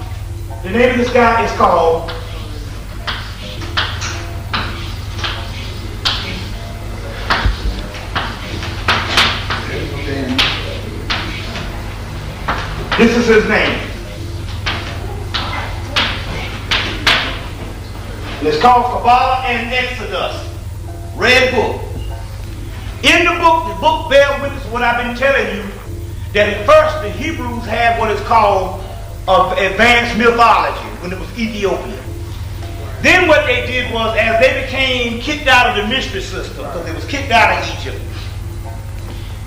The name of this guy is called this is his name. It's called Kabbalah and Exodus. Red book. In the book bears witness to what I've been telling you, that at first the Hebrews had what is called advanced mythology when it was Ethiopia. Then what they did was, as they became kicked out of the mystery system, because they was kicked out of Egypt,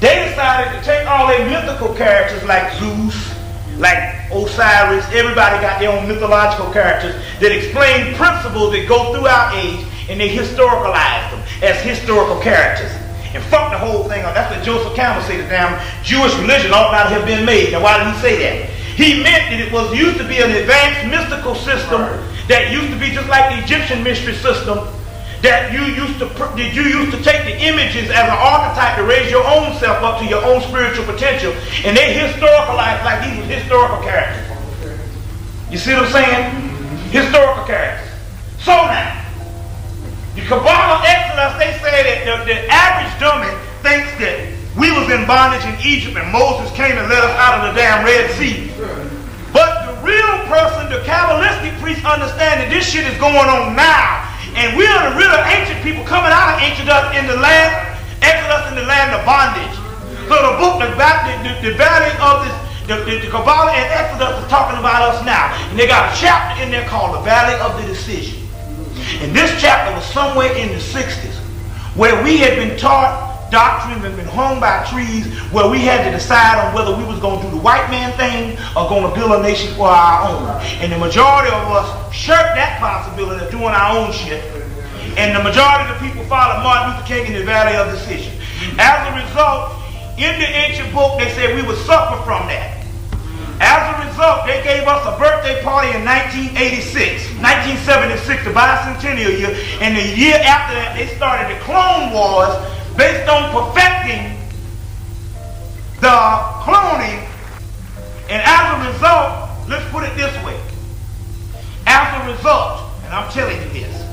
they decided to take all their mythical characters like Zeus, like Osiris, everybody got their own mythological characters that explain principles that go throughout age, and they historicalized them as historical characters. And fuck the whole thing up. That's what Joseph Campbell said, the damn Jewish religion ought not have been made. Now why did he say that? He meant that it was used to be an advanced mystical system that used to be just like the Egyptian mystery system, that you used to take the images as an archetype to raise your own self up to your own spiritual potential, and they historicalized like these were historical characters. You see what I'm saying? Historical characters. So now, the Kabbalah Exodus, they say that the average dummy thinks that we was in bondage in Egypt and Moses came and led us out of the damn Red Sea. But the real person, the Kabbalistic priests, understand that this shit is going on now. And we are the real ancient people coming out of Exodus in the land of bondage. So the the valley of this, the Kabbalah and Exodus is talking about us now. And they got a chapter in there called the Valley of the Decision. And this chapter was somewhere in the 60s where we had been taught doctrines and been hung by trees, where we had to decide on whether we was going to do the white man thing or going to build a nation for our own. And the majority of us shirked that possibility of doing our own shit. And the majority of the people followed Martin Luther King in the Valley of Decision. As a result, in the ancient book, they said we would suffer from that. As a result, they gave us a birthday party in 1976, the bicentennial year, and the year after that, they started the Clone Wars based on perfecting the cloning. And as a result, let's put it this way. As a result, and I'm telling you this,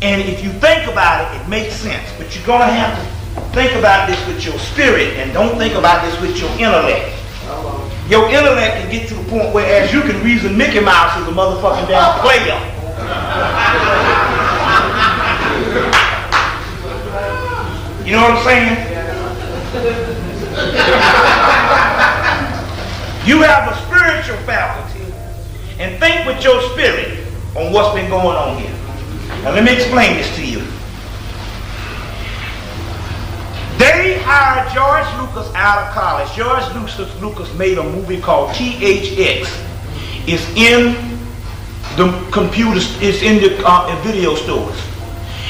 and if you think about it, it makes sense, but you're going to have to think about this with your spirit and don't think about this with your intellect. Your intellect can get to the point where as you can reason Mickey Mouse is a motherfucking damn player. You know what I'm saying? You have a spiritual faculty and think with your spirit on what's been going on here. Now let me explain this to you. They hired George Lucas out of college. George Lucas made a movie called THX. It's in the computers, it's in the video stores.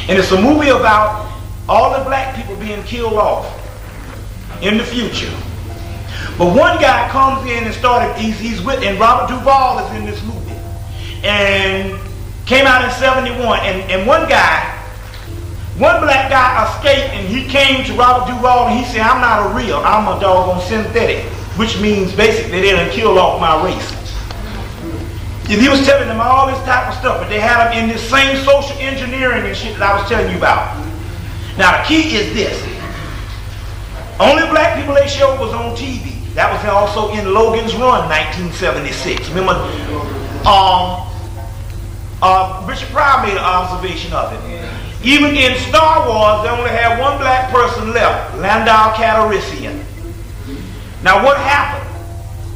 And it's a movie about all the black people being killed off in the future. But one guy comes in and started, and Robert Duvall is in this movie. And came out in 71. And one black guy escaped, and he came to Robert Duvall and he said, I'm not a real, I'm a doggone synthetic, which means basically they done killed off my race. And he was telling them all this type of stuff, but they had him in this same social engineering and shit that I was telling you about. Now the key is this. Only black people they showed was on TV. That was also in Logan's Run, 1976. Remember, Richard Pryor made an observation of it. Even in Star Wars, they only had one black person left, Landau Calrissian. Now what happened?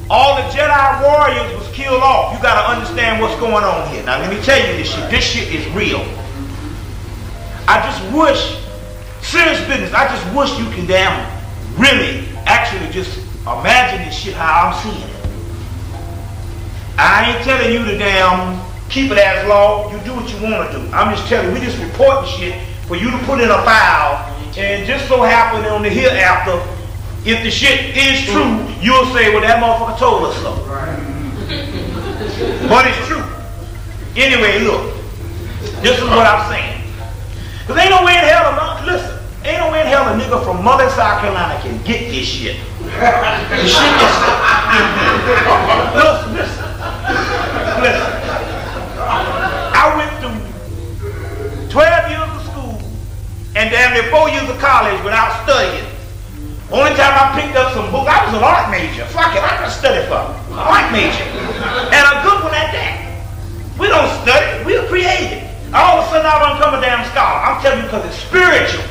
All the Jedi warriors was killed off. You got to understand what's going on here. Now let me tell you this shit. This shit is real. I just wish, serious business, I just wish you can damn really actually just imagine this shit how I'm seeing it. I ain't telling you to damn keep it as law. You do what you want to do. I'm just telling you, we just reporting shit for you to put in a file, and just so happen on the hereafter, if the shit is true, you'll say, well, that motherfucker told us so. But it's true. Anyway, look, this is what I'm saying. Because ain't no way in hell, listen, ain't no way in hell a nigga from Mother South Carolina can get this shit. The shit is, listen. I went through 12 years of school and damn near 4 years of college without studying. Only time I picked up some books, I was an art major. Fuck it, I can study for art major. And a good one at that. We don't study, we're creative. All of a sudden I don't become a damn scholar. I'm telling you because it's spiritual.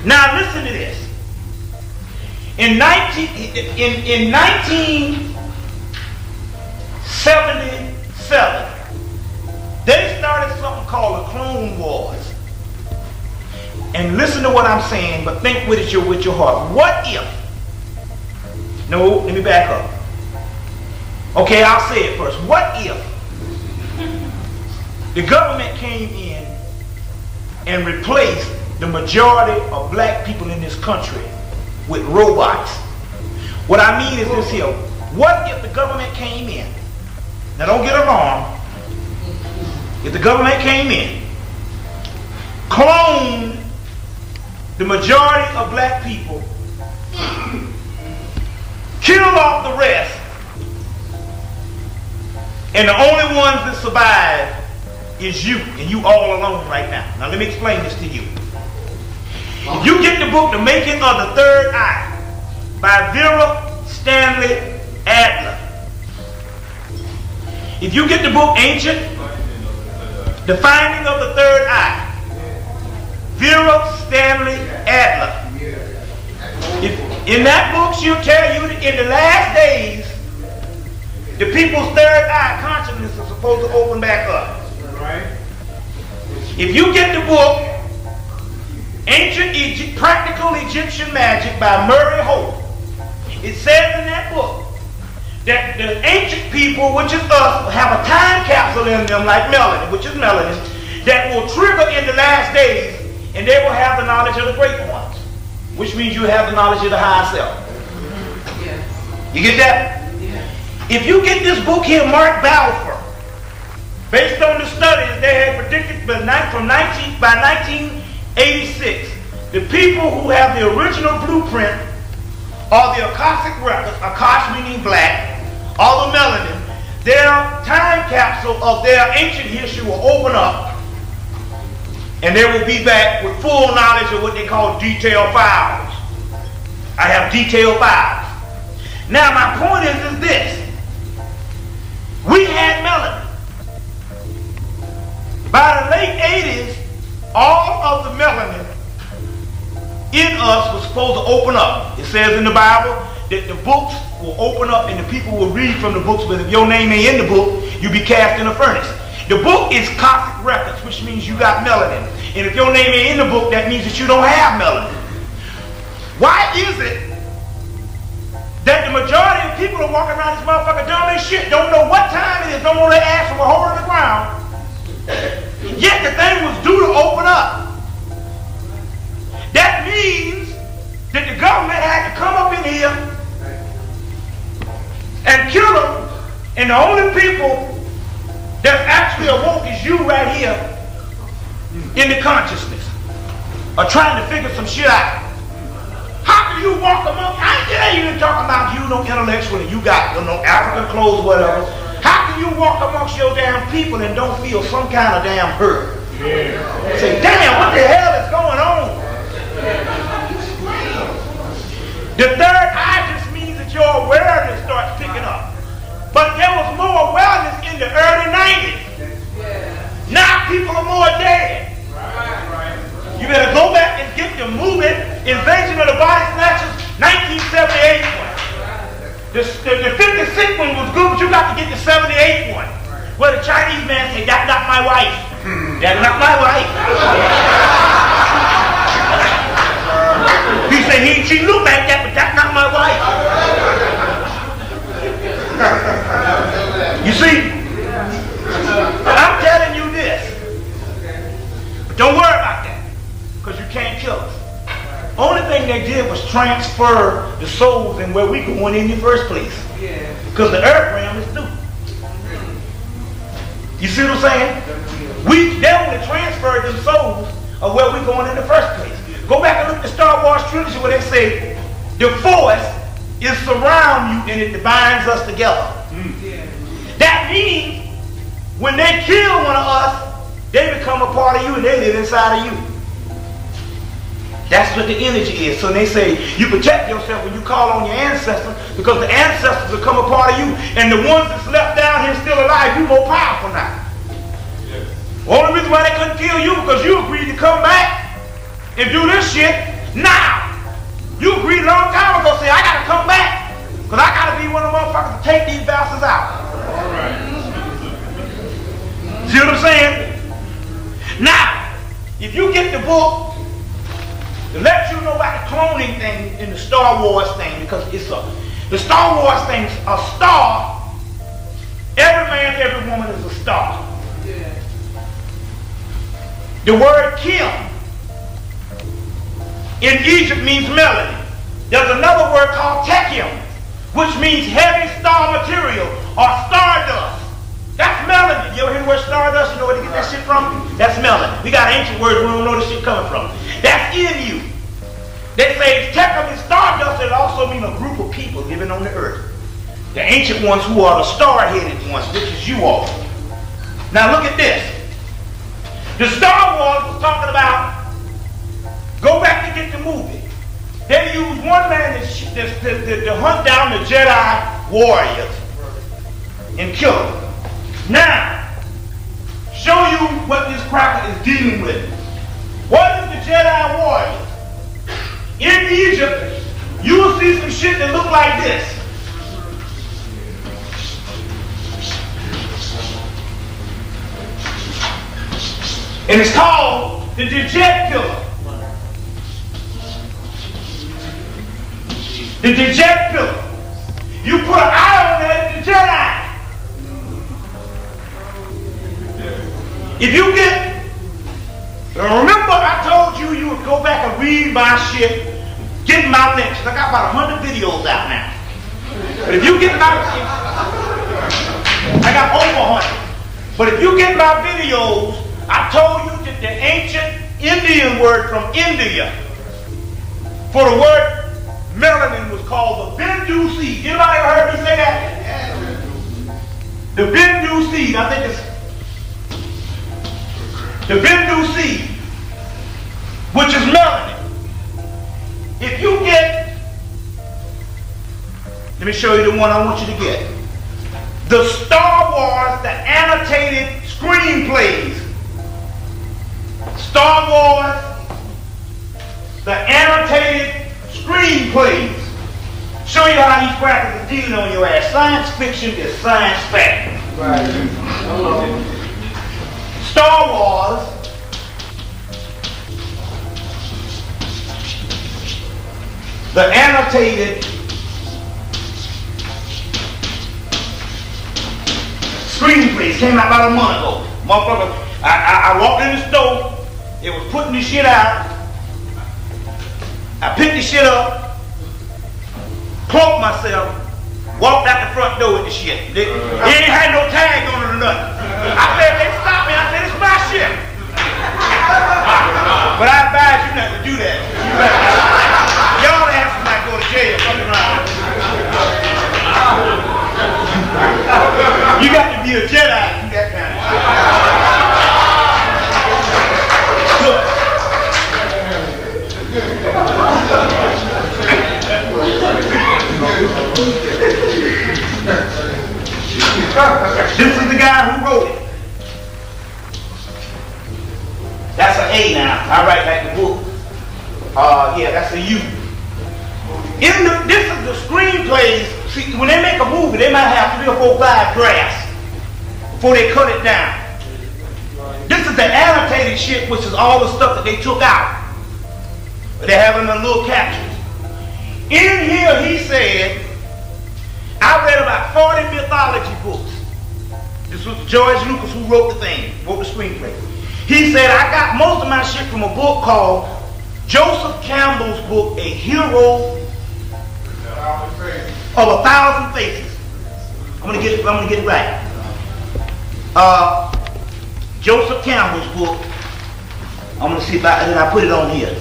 Now listen to this. In 1977, they started something called the Clone Wars. And listen to what I'm saying, but think with it with your heart. What if? No, let me back up. Okay, I'll say it first. What if the government came in and replaced the majority of black people in this country with robots? What I mean is this here. What if the government came in? Now don't get alarmed. If the government came in, cloned the majority of black people, killed off the rest, and the only ones that survive is you, and you all alone right now. Now let me explain this to you. If you get the book The Making of the Third Eye by Vera Stanley Adler, if you get the book Ancient, The Finding of the Third Eye, Vera Stanley Adler. In that book, she'll tell you that in the last days, the people's third eye consciousness is supposed to open back up. Right. If you get the book, Ancient Practical Egyptian Magic by Murray Holt, it says in that book that the ancient people, which is us, have a time capsule in them like melanin, which is melanin, that will trigger in the last days, and they will have the knowledge of the great ones, which means you have the knowledge of the higher self. Yeah. You get that? Yeah. If you get this book here, Mark Balfour, based on the studies they had predicted by 1986, the people who have the original blueprint are the Akashic records, Akash meaning black, all the melanin, their time capsule of their ancient history will open up, and they will be back with full knowledge of what they call detailed files. I have detailed files. Now my point is this. We had melanin. By the late 80s, all of the melanin in us was supposed to open up. It says in the Bible that the books will open up and the people will read from the books, but if your name ain't in the book, you'll be cast in a furnace. The book is Cosmic records, which means you got melanin. And if your name ain't in the book, that means that you don't have melanin. Why is it that the majority of people are walking around this motherfucker dumb as shit, don't know what time it is, don't know their ass from a hole in the ground, yet the thing was due to open up? That means that the government had to come up in here and kill them, and the only people that's actually awoke is you right here in the consciousness, are trying to figure some shit out. How can you walk among, I ain't even talking about you no intellectual and you got no African clothes, whatever. How can you walk amongst your damn people and don't feel some kind of damn hurt? Yeah. Say, damn, what the hell is going on? The third eye just means that your awareness starts picking up. But there was more awareness in the early 90s. Now people are more dead. You better go back and get the movement, Invasion of the Body Snatchers, 1978 one. The 56 one was good, but you got to get the 78 one. Where the Chinese man said, that's not my wife. That's not my wife. He said, she looked like that, but that's not my wife. You see? I'm telling you this. But don't worry about that, because you can't kill us. Only thing they did was transfer the souls and where we going in the first place. Because the earth realm is through. You see what I'm saying? They only transferred them souls of where we going in the first place. Go back and look at the Star Wars trilogy where they say the force is surround you and it binds us together. That means when they kill one of us, they become a part of you and they live inside of you. That's what the energy is. So they say you protect yourself when you call on your ancestors, because the ancestors become a part of you, and the ones that's left down here still alive, you're more powerful now. Yes. The only reason why they couldn't kill you because you agreed to come back and do this shit now. You agreed a long time ago, say I gotta come back because I gotta be one of the motherfuckers to take these bastards out. All right. See what I'm saying? Now, if you get the book to let you know about the cloning thing in the Star Wars thing, because the Star Wars thing's a star. Every man, every woman is a star. Yeah. The word Kim in Egypt means melanin. There's another word called Techium, which means heavy star material or stardust. That's melanin. You ever hear the word stardust? You know where to get that shit from? That's melanin. We got ancient words, we don't know this shit coming from. That's in you. They say Techium is stardust. It also means a group of people living on the earth. The ancient ones who are the star-headed ones, which is you all. Now look at this. The Star Wars was talking about, go back and get the movie. They used one man to hunt down the Jedi warriors and kill them. Now, show you what this cracker is dealing with. What is the Jedi warriors? In Egypt, you will see some shit that look like this. And it's called the Dejet Pillar. The Dejet Pillar. You put an eye on that, the Jedi. If you get, remember I told you you would go back and read my shit, get my lectures. I got about 100 videos out now. But if you get my, I got over 100. But if you get my videos, I told you that the ancient Indian word from India for the word melanin was called the Bindu seed. Anybody ever heard me say that? The Bindu seed, I think it's the Bindu seed, which is melanin. If you get, let me show you the one I want you to get. The Star Wars, the annotated screenplays. Star Wars, the annotated screenplays. Show you how these crackers are dealing on your ass. Science fiction is science fact. Right. Star Wars, the annotated screenplays came out about a month ago. Motherfucker, I walked in the store. It was putting the shit out. I picked the shit up, cloaked myself, walked out the front door with the shit. It ain't had no tag on it or nothing. I said, they stopped me. I said, it's my shit. But I advise you not to do that. Y'all asses might go to jail fucking around. You got to be a Jedi to do that kind of shit. This is the guy who wrote it. That's an A now. I write like the book. Yeah, that's a U. This is the screenplays. See, when they make a movie, they might have 3 or 4, 5 drafts before they cut it down. This is the annotated shit, which is all the stuff that they took out. They have them in little captions. In here, he said, I read about 40 mythology books. This was George Lucas who wrote the thing, wrote the screenplay. He said, I got most of my shit from a book called Joseph Campbell's book, A Hero of 1,000 Faces. I'm gonna get it right. Joseph Campbell's book. I'm gonna see if I put it on here.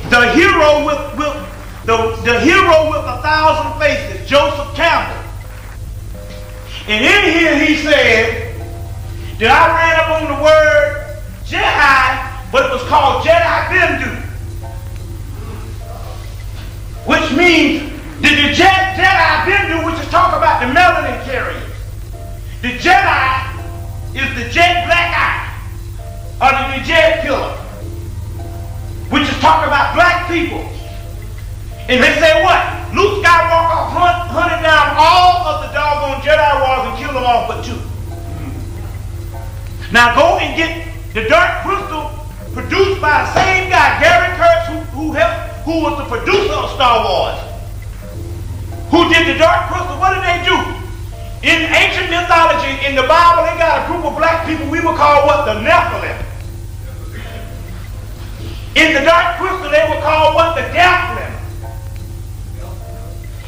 The hero with 1,000 faces, Joseph Campbell. And in here he said that I ran up on the word Jedi, but it was called Jedi Bindu, which means the Jedi Bindu, which is talking about the melanin carriers. The Jedi is the jet black eye, or the Dejet Pillar, which is talking about black people. And they say what? Luke Skywalker hunted down all of the doggone Jedi Wars and killed them all but 2. Now go and get the Dark Crystal produced by the same guy, Gary Kurtz, who was the producer of Star Wars. Who did the Dark Crystal? What did they do? In ancient mythology, in the Bible, they got a group of black people we would call what? The Nephilim. In the Dark Crystal, they were called what? The Deathlim.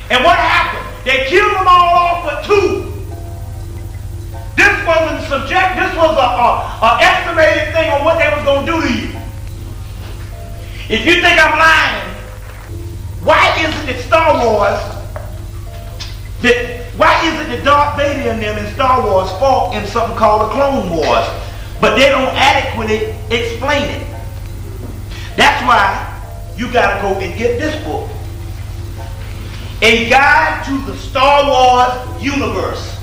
And what happened? They killed them all off but 2. This wasn't subject. This was an estimated thing on what they was going to do to you. If you think I'm lying, why is it that Star Wars, why is it that Darth Vader and them in Star Wars fought in something called the Clone Wars, but they don't adequately explain it? That's why you got to go and get this book. A Guide to the Star Wars Universe.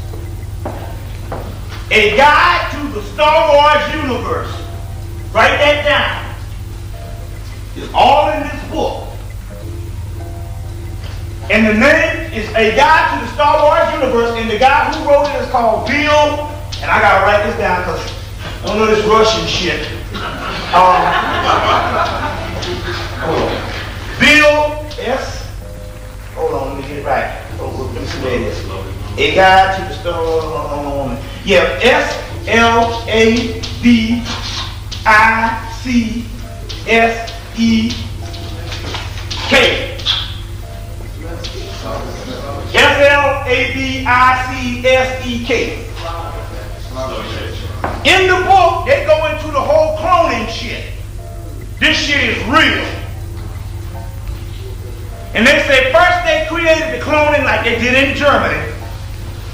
A Guide to the Star Wars Universe. Write that down. It's all in this book. And the name is A Guide to the Star Wars Universe, and the guy who wrote it is called Bill, and I gotta write this down because I don't know this Russian shit. Bill S. Hold on, let me get it right. Let me see where it is. A Guide to the Star. Yeah, SLABICSEK. SLABICSEK. In the book, they go into the whole cloning shit. This shit is real. And they say first they created the cloning like they did in Germany,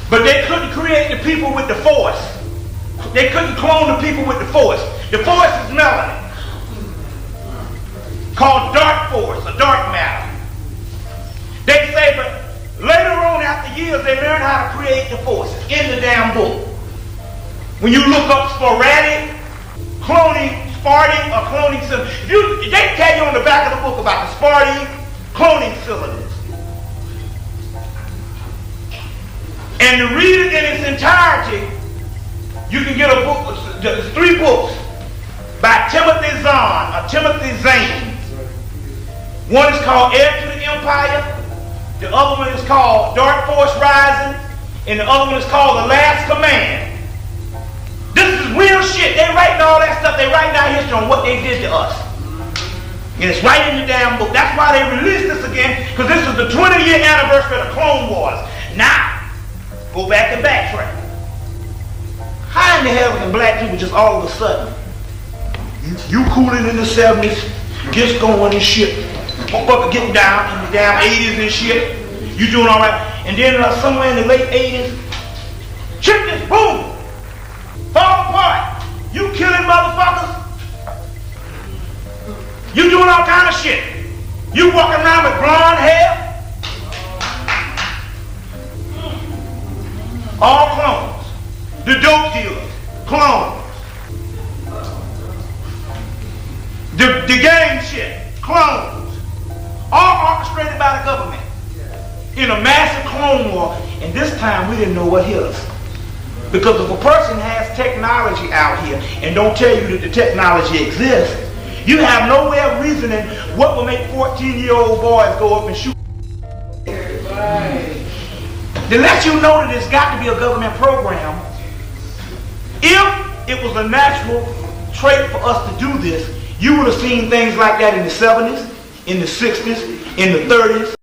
but they couldn't create the people with the force. They couldn't clone the people with the force. The force is melanin, called dark force or dark matter. They say, but later on after years they learned how to create the forces in the damn book. When you look up sporadic cloning, Sparty or cloning cylinders, they tell you on the back of the book about the Sparty cloning cylinders. And to read it in its entirety, you can get a book, there's 3 books by Timothy Zahn. One is called Heir to the Empire, the other one is called Dark Force Rising, and the other one is called The Last Command. This is real shit. They writing all that stuff. They writing down history on what they did to us. And it's right in the damn book. That's why they released this again, because this is the 20-year anniversary of the Clone Wars. Now, go back and backtrack. How in the hell can black people just all of a sudden, you cooling in the 70s, just going and shit, motherfucker getting down in the damn 80s and shit, you doing all right, and then somewhere in the late 80s, shit just boom, fall apart. You killing motherfuckers. You doing all kind of shit. You walking around with blonde hair. All clones. The dope dealers, clones. The gang shit, clones. All orchestrated by the government in a massive clone war. And this time we didn't know what hit us. Because if a person has technology out here and don't tell you that the technology exists, you have no way of reasoning what will make 14-year-old boys go up and shoot. To let you know that it's got to be a government program. If it was a natural trait for us to do this, you would have seen things like that in the 70s, in the 60s, in the 30s.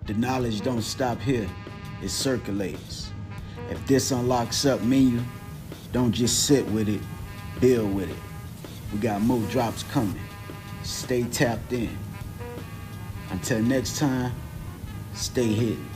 The knowledge don't stop here, it circulates. If this unlocks up menu, don't just sit with it, build with it. We got more drops coming. Stay tapped in. Until next time, stay hidden.